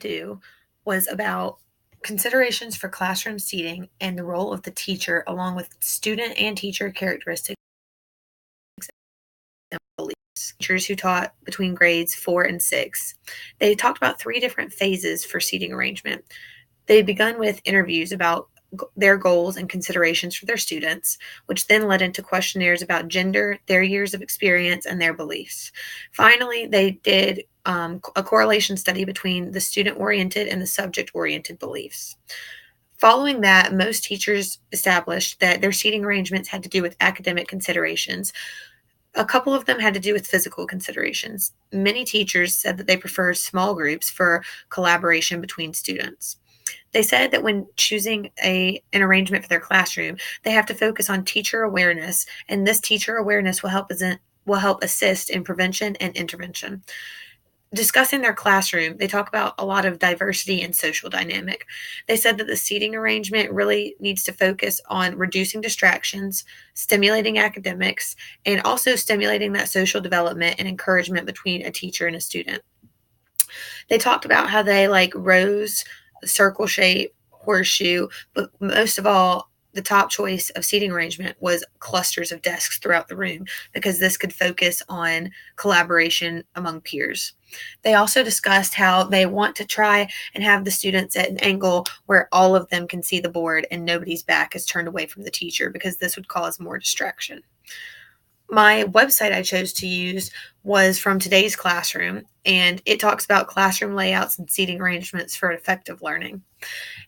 to do was about considerations for classroom seating and the role of the teacher, along with student and teacher characteristics and beliefs. Teachers who taught between grades 4 and 6. They talked about three different phases for seating arrangement. They begun with interviews about their goals and considerations for their students, which then led into questionnaires about gender, their years of experience, and their beliefs. Finally, they did a correlation study between the student oriented and the subject oriented beliefs. Following that, most teachers established that their seating arrangements had to do with academic considerations. A couple of them had to do with physical considerations. Many teachers said that they preferred small groups for collaboration between students. They said that when choosing an arrangement for their classroom, they have to focus on teacher awareness, and this teacher awareness will help assist in prevention and intervention. Discussing their classroom, they talk about a lot of diversity and social dynamic. They said that the seating arrangement really needs to focus on reducing distractions, stimulating academics, and also stimulating that social development and encouragement between a teacher and a student. They talked about how they like rows, circle shape, horseshoe, but most of all, the top choice of seating arrangement was clusters of desks throughout the room because this could focus on collaboration among peers. They also discussed how they want to try and have the students at an angle where all of them can see the board and nobody's back is turned away from the teacher because this would cause more distraction. My website I chose to use was from Today's Classroom, and it talks about classroom layouts and seating arrangements for effective learning.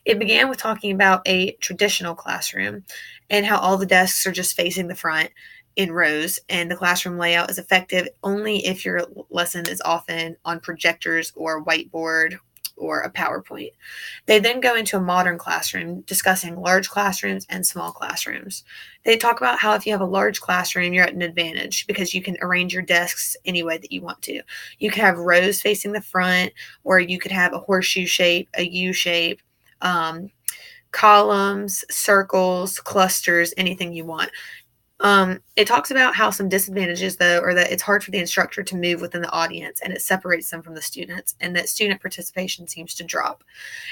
It began with talking about a traditional classroom and how all the desks are just facing the front in rows, and the classroom layout is effective only if your lesson is often on projectors or whiteboard or a PowerPoint. They then go into a modern classroom discussing large classrooms and small classrooms. They talk about how if you have a large classroom, you're at an advantage because you can arrange your desks any way that you want to. You could have rows facing the front, or you could have a horseshoe shape, a U shape, um, columns, circles, clusters, anything you want. It talks about how some disadvantages, though, are that it's hard for the instructor to move within the audience and it separates them from the students, and that student participation seems to drop.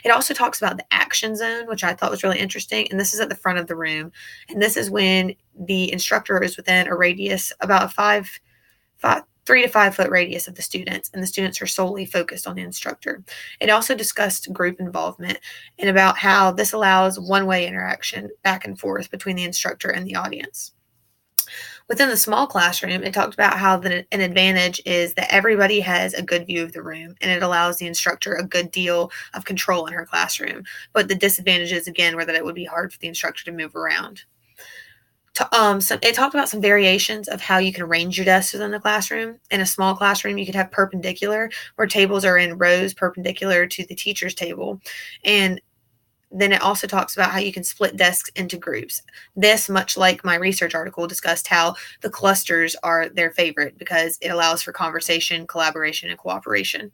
It also talks about the action zone, which I thought was really interesting, and this is at the front of the room. And this is when the instructor is within a radius, about a 3 to 5 foot radius of the students, and the students are solely focused on the instructor. It also discussed group involvement and about how this allows one-way interaction back and forth between the instructor and the audience. Within the small classroom, it talked about how an advantage is that everybody has a good view of the room and it allows the instructor a good deal of control in her classroom. But the disadvantages, again, were that it would be hard for the instructor to move around. So it talked about some variations of how you can arrange your desks within the classroom. In a small classroom, you could have perpendicular, where tables are in rows perpendicular to the teacher's table. And then it also talks about how you can split desks into groups. This, much like my research article, discussed how the clusters are their favorite because it allows for conversation, collaboration, and cooperation.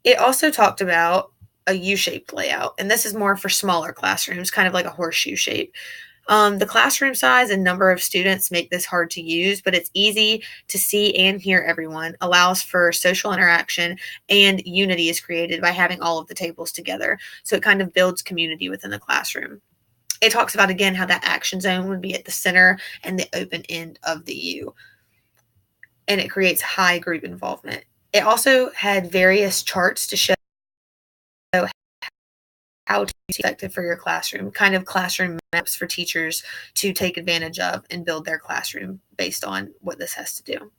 It also talked about a U-shaped layout, and this is more for smaller classrooms, kind of like a horseshoe shape. The classroom size and number of students make this hard to use, but it's easy to see and hear everyone, allows for social interaction, and unity is created by having all of the tables together. So it kind of builds community within the classroom. It talks about, again, how that action zone would be at the center and the open end of the U, and it creates high group involvement. It also had various charts to show how to be effective for your classroom, kind of classroom maps for teachers to take advantage of and build their classroom based on what this has to do.